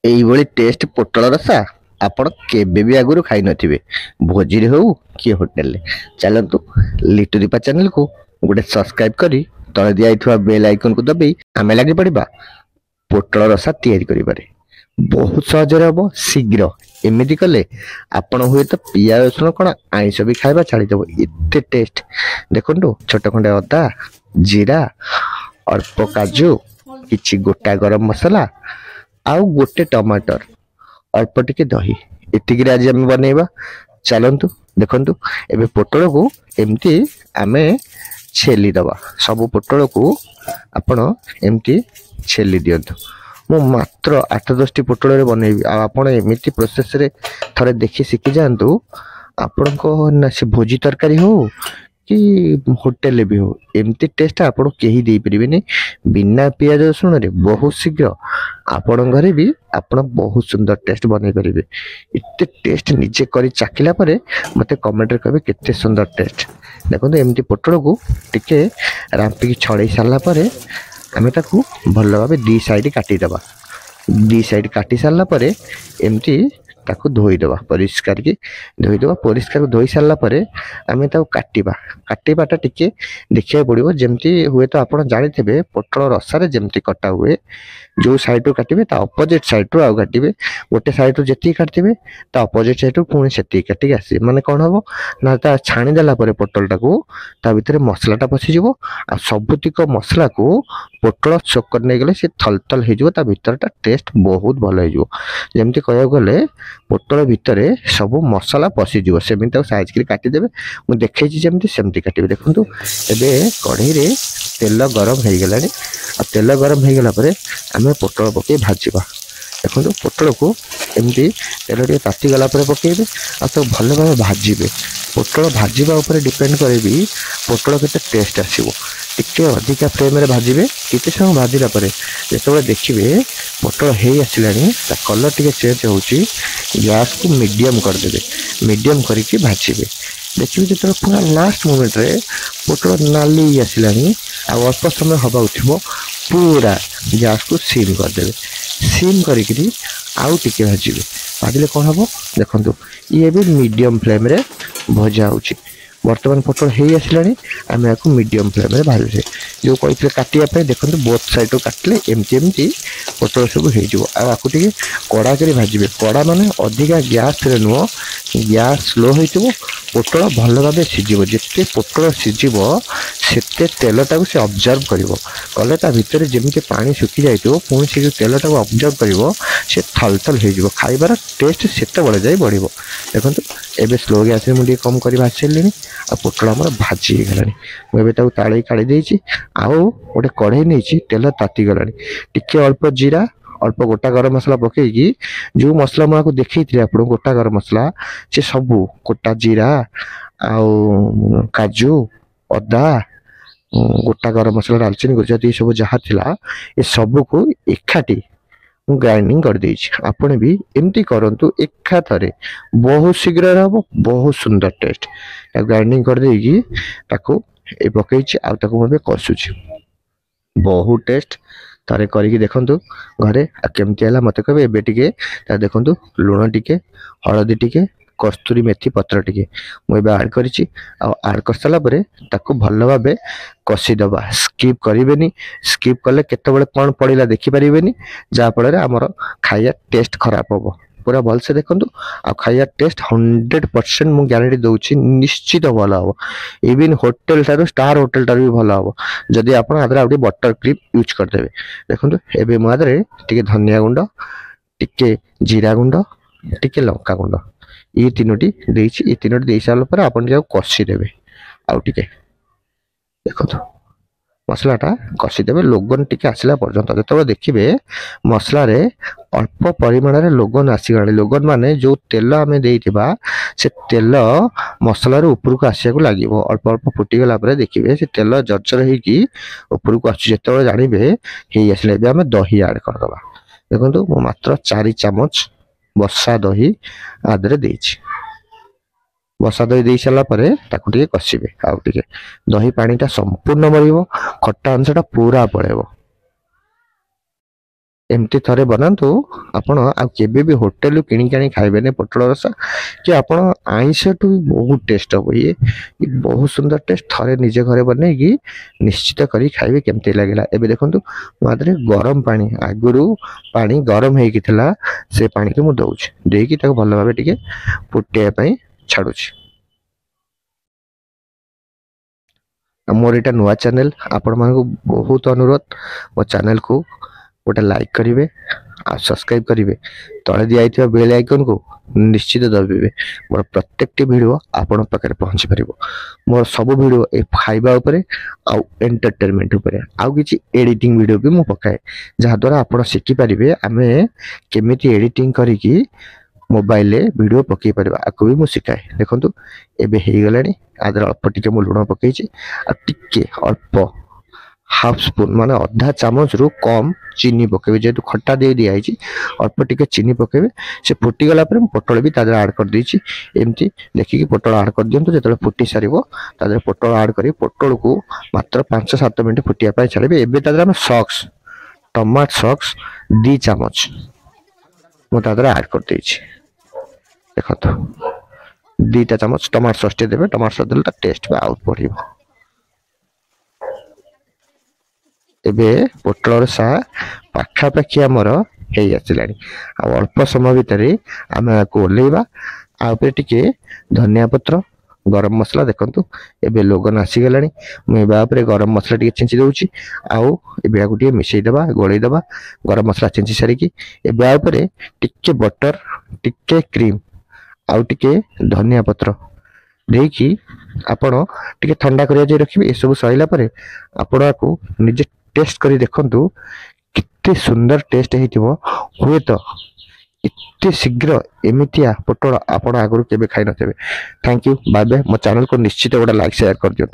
এইଭଳି test ପୋଟଳ ରସା ଆପଣ କେବେ ବି ଆଗରୁ ଖାଇନଥିବେ, ଭୋଜିରେ ହଉ କି ହୋଟେଲରେ। ଚାଲନ୍ତୁ ଲିଟୁ ଦୀପା ଚ୍ୟାନେଲକୁ ଗୋଟେ ସବସ୍କ୍ରାଇବ କରି ତଳେ ଦିଆଯାଇଥିବା ବେଲ୍ ଆଇକନକୁ ଦବାଇ ଆମେ ଲାଗି ପଡ଼ିବା ପୋଟଳ ରସା ତିଆରି କରିବାରେ। ବହୁତ ସହଜରେ ହବ, ଶୀଘ୍ର। ଏମିତି କଲେ ଆପଣ ହୁଏତ ପିଆଜ ରସୁଣ କ'ଣ ଆଇଁଷ ବି ଖାଇବା ଛାଡ଼ିଦେବ, ଏତେ ଟେଷ୍ଟ। ଦେଖନ୍ତୁ, ଛୋଟ ଖଣ୍ଡେ ଅଦା, ଜିରା, ଅଳ୍ପ କାଜୁ, କିଛି ଗୋଟା ଗରମ ମସଲା ଆଉ ଗୋଟେ ଟମାଟର, ଅଳ୍ପ ଟିକେ ଦହି, ଏତିକିରେ ଆଜି ଆମେ ବନେଇବା। ଚାଲନ୍ତୁ ଦେଖନ୍ତୁ। ଏବେ ପୋଟଳକୁ ଏମିତି ଆମେ ଛେଲିଦବା। ସବୁ ପୋଟଳକୁ ଆପଣ ଏମିତି ଛେଲି ଦିଅନ୍ତୁ। ମୁଁ ମାତ୍ର 8-10ଟି ପୋଟଳରେ ବନେଇବି, ଆଉ ଆପଣ ଏମିତି ପ୍ରୋସେସରେ ଥରେ ଦେଖି ଶିଖି ଯାଆନ୍ତୁ। ଆପଣଙ୍କ ନା ସେ ଭୋଜି ତରକାରୀ ହଉ କି ହୋଟେଲରେ ବି ହଉ, ଏମିତି ଟେଷ୍ଟ ଆପଣ କେହି ଦେଇପାରିବେନି। ବିନା ପିଆଜ ରସୁଣରେ ବହୁତ ଶୀଘ୍ର ଆପଣଙ୍କ ଘରେ ବି ଆପଣ ବହୁତ ସୁନ୍ଦର ଟେଷ୍ଟ ବନେଇ ପାରିବେ। ଏତେ ଟେଷ୍ଟ ନିଜେ କରି ଚାଖିଲା ପରେ ମୋତେ କମେଣ୍ଟରେ କହିବେ କେତେ ସୁନ୍ଦର ଟେଷ୍ଟ। ଦେଖନ୍ତୁ, ଏମିତି ପୋଟଳକୁ ଟିକେ ରାମ୍ପିକି ଛଡ଼େଇ ସାରିଲା ପରେ ଆମେ ତାକୁ ଭଲ ଭାବେ ଦୁଇ ସାଇଡ଼ କାଟିଦେବା। ଦୁଇ ସାଇଡ଼ କାଟି ସାରିଲା ପରେ ଏମିତି ତାକୁ ଧୋଇଦେବା, ପରିଷ୍କାରକି ଧୋଇଦେବା। ପରିଷ୍କାର ଧୋଇ ସାରିଲା ପରେ ଆମେ ତାକୁ କାଟିବା। କାଟିବାଟା ଟିକେ ଦେଖିବାକୁ ପଡ଼ିବ, ଯେମିତି ହୁଏତ ଆପଣ ଜାଣିଥିବେ ପୋଟଳ ରସାରେ ଯେମିତି କଟା ହୁଏ। ଯେଉଁ ସାଇଡ଼ରୁ କାଟିବେ ତା ଅପୋଜିଟ୍ ସାଇଡ଼ରୁ ଆଉ କାଟିବେ। ଗୋଟେ ସାଇଡ଼ରୁ ଯେତିକି କାଟିଥିବେ ତା ଅପୋଜିଟ୍ ସାଇଡ଼ରୁ ପୁଣି ସେତିକି କାଟିକି ଆସିବେ। ମାନେ କ'ଣ ହେବ ନା, ତା ଛାଣିଦେଲା ପରେ ପୋଟଳଟାକୁ ତା ଭିତରେ ମସଲାଟା ପଶିଯିବ, ଆଉ ସବୁତିକ ମସଲାକୁ ପୋଟଳ ଚୋକ୍ କରି ନେଇଗଲେ ସେ ଥଲଥଲ ହେଇଯିବ। ତା ଭିତରଟା ଟେଷ୍ଟ ବହୁତ ଭଲ ହେଇଯିବ। ଯେମିତି କହିବାକୁ ଗଲେ ପୋଟଳ ଭିତରେ ସବୁ ମସଲା ପଶିଯିବ, ସେମିତି ତାକୁ ସାଇଜ୍ କରି କାଟିଦେବେ। ମୁଁ ଦେଖେଇଛି ଯେମିତି ସେମିତି କାଟିବେ। ଦେଖନ୍ତୁ, ଏବେ କଢ଼େଇରେ ତେଲ ଗରମ ହେଇଗଲାଣି, ଆଉ ତେଲ ଗରମ ହେଇଗଲା ପରେ ଆମେ ପୋଟଳ ପକାଇ ଭାଜିବା। ଦେଖନ୍ତୁ, ପୋଟଳକୁ ଏମିତି ତେଲ ଟିକେ ତାତିଗଲା ପରେ ପକାଇବେ, ଆଉ ତାକୁ ଭଲ ଭାବେ ଭାଜିବେ। ପୋଟଳ ଭାଜିବା ଉପରେ ଡିପେଣ୍ଡ କରେ ବି ପୋଟଳ କେତେ ଟେଷ୍ଟ ଆସିବ। ଟିକେ ଅଧିକା ଫ୍ଲେମ୍ରେ ଭାଜିବେ। କିଛି ସମୟ ଭାଜିଲା ପରେ ଯେତେବେଳେ ଦେଖିବେ ପୋଟଳ ହେଇ ଆସିଲାଣି, ତା କଲର୍ ଟିକେ ଚେଞ୍ଜ ହେଉଛି, ଗ୍ୟାସ୍କୁ ମିଡ଼ିୟମ୍ କରିଦେବେ। ମିଡ଼ିୟମ୍ କରିକି ଭାଜିବେ। ଦେଖିବେ ଯେତେବେଳେ ପୁରା ଲାଷ୍ଟ ମୋମେଣ୍ଟରେ ପୋଟଳ ନାଲି ଆସିଲାଣି, ଆଉ ଅଳ୍ପ ସମୟ ହେବାକୁ ଥିବ, ପୁରା ଗ୍ୟାସ୍କୁ ସିମ୍ କରିଦେବେ। ସିମ୍ କରିକିରି ଆଉ ଟିକେ ଭାଜିବେ। ଭାଜିଲେ କ'ଣ ହେବ ଦେଖନ୍ତୁ, ଇଏ ବି ମିଡ଼ିୟମ୍ ଫ୍ଲେମ୍ରେ ଭଜା ହେଉଛି। ବର୍ତ୍ତମାନ ପୋଟଳ ହେଇ ଆସିଲାଣି, ଆମେ ଏହାକୁ ମିଡ଼ିୟମ୍ ଫ୍ଲେମ୍ରେ ଭାଜୁଛେ। ଯେଉଁ କହିଥିଲେ କାଟିବା ପାଇଁ, ଦେଖନ୍ତୁ ବୋଥ୍ ସାଇଡ଼୍ରୁ କାଟିଲେ ଏମିତି ଏମିତି ପୋଟଳ ସବୁ ହେଇଯିବ। ଆଉ ଆକୁ ଟିକେ କଡ଼ା କରି ଭାଜିବେ। କଡ଼ା ମାନେ ଅଧିକା ଗ୍ୟାସ୍ରେ ନୁହଁ, ଗ୍ୟାସ୍ ସ୍ଲୋ ହେଇଥିବ, ପୋଟଳ ଭଲ ଭାବେ ସିଝିବ। ଯେତେ ପୋଟଳ ସିଝିବ ସେତେ ତେଲଟାକୁ ସେ ଅବଜର୍ଭ କରିବ। କଲେ ତା ଭିତରେ ଯେମିତି ପାଣି ଶୁଖି ଯାଇଥିବ, ପୁଣି ସେ ଯେଉଁ ତେଲଟାକୁ ଅବଜର୍ଭ କରିବ, ସେ ଥଲଥଲ ହେଇଯିବ। ଖାଇବାର ଟେଷ୍ଟ ସେତେବେଳେ ଯାଇ ବଢ଼ିବ। ଦେଖନ୍ତୁ, ଏବେ ସ୍ଲୋ ଗ୍ୟାସ୍ରେ ମୁଁ ଟିକେ କମ୍ କରି ଭାଜି ସାରିଲିଣି, ଆଉ ପୋଟଳ ଆମର ଭାଜି ହେଇଗଲାଣି। ମୁଁ ଏବେ ତାକୁ ତାଳେଇ କାଢ଼ି ଦେଇଛି। ଆଉ ଗୋଟେ କଢ଼େଇ ନେଇଛି, ତେଲ ତାତିଗଲାଣି। ଟିକେ ଅଳ୍ପ ଜିରା, ଅଳ୍ପ ଗୋଟା ଗରମ ମସଲା ପକାଇକି, ଯେଉଁ ମସଲା ମୁଁ ଆକୁ ଦେଖେଇଥିଲି ଆପଣଙ୍କୁ ଗୋଟା ଗରମ ମସଲା, ସେ ସବୁ ଗୋଟା ଜିରା ଆଉ କାଜୁ, ଅଦା, ଗୋଟା ଗରମ ମସଲା, ଡାଲଚିନି, ଗୁଜୁରାତି ସବୁ ଯାହା ଥିଲା, ଏ ସବୁକୁ ଏକାଠି ମୁଁ ଗ୍ରାଇଣ୍ଡିଙ୍ଗ କରିଦେଇଛି। ଆପଣ ବି ଏମିତି କରନ୍ତୁ ଏକାଥରେ, ବହୁତ ଶୀଘ୍ରରେ ହେବ, ବହୁତ ସୁନ୍ଦର ଟେଷ୍ଟ। ଗ୍ରାଇଣ୍ଡିଙ୍ଗ କରିଦେଇକି ତାକୁ ଏ ପକାଇଛି, ଆଉ ତାକୁ ମୁଁ ଏବେ କଷୁଛି। ବହୁତ ଟେଷ୍ଟ। ଥରେ କରିକି ଦେଖନ୍ତୁ ଘରେ, ଆଉ କେମିତି ହେଲା ମୋତେ କହିବେ। ଏବେ ଟିକେ ତା ଦେଖନ୍ତୁ, ଲୁଣ ଟିକେ, ହଳଦୀ ଟିକେ, କସ୍ତୁରୀ ମେଥି ପତ୍ର ଟିକେ ମୁଁ ଏବେ ଆଡ଼୍ କରିଛି। ଆଉ ଆଡ଼୍ କରିସାରିଲା ପରେ ତାକୁ ଭଲ ଭାବେ କଷିଦେବା। ସ୍କିପ୍ କରିବେନି। ସ୍କିପ୍ କଲେ କେତେବେଳେ କ'ଣ ପଡ଼ିଲା ଦେଖିପାରିବେନି, ଯାହାଫଳରେ ଆମର ଖାଇବା ଟେଷ୍ଟ ଖରାପ ହେବ। ପୁରା ଭଲସେ ଦେଖନ୍ତୁ, ଆଉ ଖାଇବା ଟେଷ୍ଟ 100% ମୁଁ ଗ୍ୟାରେଣ୍ଟି ଦେଉଛି, ନିଶ୍ଚିତ ଭଲ ହେବ। ଇଭିନ୍ ହୋଟେଲ ଠାରୁ, ଷ୍ଟାର ହୋଟେଲ ଠାରୁ ବି ଭଲ ହେବ, ଯଦି ଆପଣ ଆଦେହରେ ଆଉ ଟିକେ ବଟର କ୍ରିମ୍ ୟୁଜ୍ କରିଦେବେ। ଦେଖନ୍ତୁ, ଏବେ ମୁଁ ଆଦେହରେ ଟିକେ ଧନିଆ ଗୁଣ୍ଡ, ଟିକେ ଜିରା ଗୁଣ୍ଡ, ଟିକେ ଲଙ୍କା ଗୁଣ୍ଡ, ଏ ତିନୋଟି ଦେଇଛି। ଏ ତିନୋଟି ଦେଇ ସାରିଲା ପରେ ଆପଣ ଟିକେ କଷିଦେବେ। ଆଉ ଟିକେ ଦେଖନ୍ତୁ, ମସଲାଟା କଷିଦେବେ ଲୋଗନ୍ ଟିକେ ଆସିଲା ପର୍ଯ୍ୟନ୍ତ। ଯେତେବେଳେ ଦେଖିବେ ମସଲାରେ ଅଳ୍ପ ପରିମାଣରେ ଲୋଗନ୍ ଆସିଗଲାଣି, ଲୋଗନ୍ ମାନେ ଯେଉଁ ତେଲ ଆମେ ଦେଇଥିବା ସେ ତେଲ ମସଲାରୁ ଉପରକୁ ଆସିବାକୁ ଲାଗିବ। ଅଳ୍ପ ଅଳ୍ପ ଫୁଟିଗଲା ପରେ ଦେଖିବେ ସେ ତେଲ ଜର୍ଜର ହେଇକି ଉପରକୁ ଆସୁଛି। ଯେତେବେଳେ ଜାଣିବେ ହେଇ ଆସିଲେ, ଏବେ ଆମେ ଦହି ଆଡ଼୍ କରିଦେବା। ଦେଖନ୍ତୁ, ମୁଁ ମାତ୍ର 4 ଚାମଚ ବସା ଦହି ଆଦେହରେ ଦେଇଛି। ବସା ଦହି ଦେଇ ସାରିଲା ପରେ ତାକୁ ଟିକେ କଷିବେ। ଆଉ ଟିକେ ଦହି ପାଣିଟା ସମ୍ପୂର୍ଣ୍ଣ ମରିବ, ଖଟା ଅଂଶଟା ପୁରା ପଳେଇବ। एमती थरे बनातु आपण आ केबे भी होटल किଣିକି आनी खाइबेने पोटल रसा कि आपण आइंस टू बहुत टेस्ट हो ये बहुत सुंदर टेस्ट थरे निजे घरे बने कि निश्चित करी खाइबे केमती लागला एबे देखंतु मादरे गरम पानी आगुरु पानी गरम हेकी थिला से पानी के मु दउछ देकी ताको भलो भाबे टिके फुटिया पई छाडुछ मोर एटा नुआ चैनल आपण मानको बहुत अनुरोध मो चैनल को गोटे लाइक करेंगे आ सब्सक्राइब करेंगे तले दिया बेल आइकन को निश्चित दबाइबे मोर प्रत्येक वीडियो आपण पाखे पहुंची पार मोर सब वीडियो ए खाइबा उपरे आ एंटरटेनमेंट उपरे आ किछि एडिटिंग वीडियो भी मु पकाए जहा द्वारा आपण शिखि पारिबे आमे केमिति एडिटिंग करिकि मोबाइल वीडियो पकई पार आपको भी मुझे शिखाए देखो एबे हे गलानी आदर अल्प टिके मु लुण पकईछि आ टिके अल्प हाफ स्पून माने आधा चामच रु कम चीनी पकेबे जेतु खट्टा दे दिया है अल्प टिके चीनी पकेबे से फुटी गला पर पोटल भी तादर ऐड कर देछि एमती देखिकी पोटल ऐड कर दियंतु जेतले फुटी सारिबो तादर पोटल ऐड करी पोटल को मात्र 5-7 मिनिट फुटिया पाई छाड़बे एबे तादर हम सॉक्स टमाटो सॉक्स 2 चामच मु तादर ऐड कर देछि देखो 2 चामच टमाटो सॉस टे देबे टमाटो सॉस देले टेस्ट बा आउट पड़िबो एबे पोटल रसा पाखापाखि आमर हे आसिलानी आ अल्प समय भितर आम ओल्लेबा आ ऊपर टिके धनिया पत्र गरम मसला देखंतु एबे लोगन आसीगलानी मुझे गरम मसला टिके छिंची दउची आउ एबे गोटे मिसई दबा गोळई दबा गरम मसला छिंची सारिकी एबे ऊपर टिके बटर टिके क्रीम आउ टिके धनिया पत्र देकी आपण टिके ठंडा करिया जे रखिबे ए सब सइला परे आपण को निजे टेस्ट करी देखंतु कितने सुंदर टेस्ट हेतिबो हुए तो इतने शीघ्र एमितिया पोटल आपण आगुरु केबे खाइ नथबे थैंक यू बाय बाय मो चैनल को निश्चित गोटा लाइक शेयर कर दियो।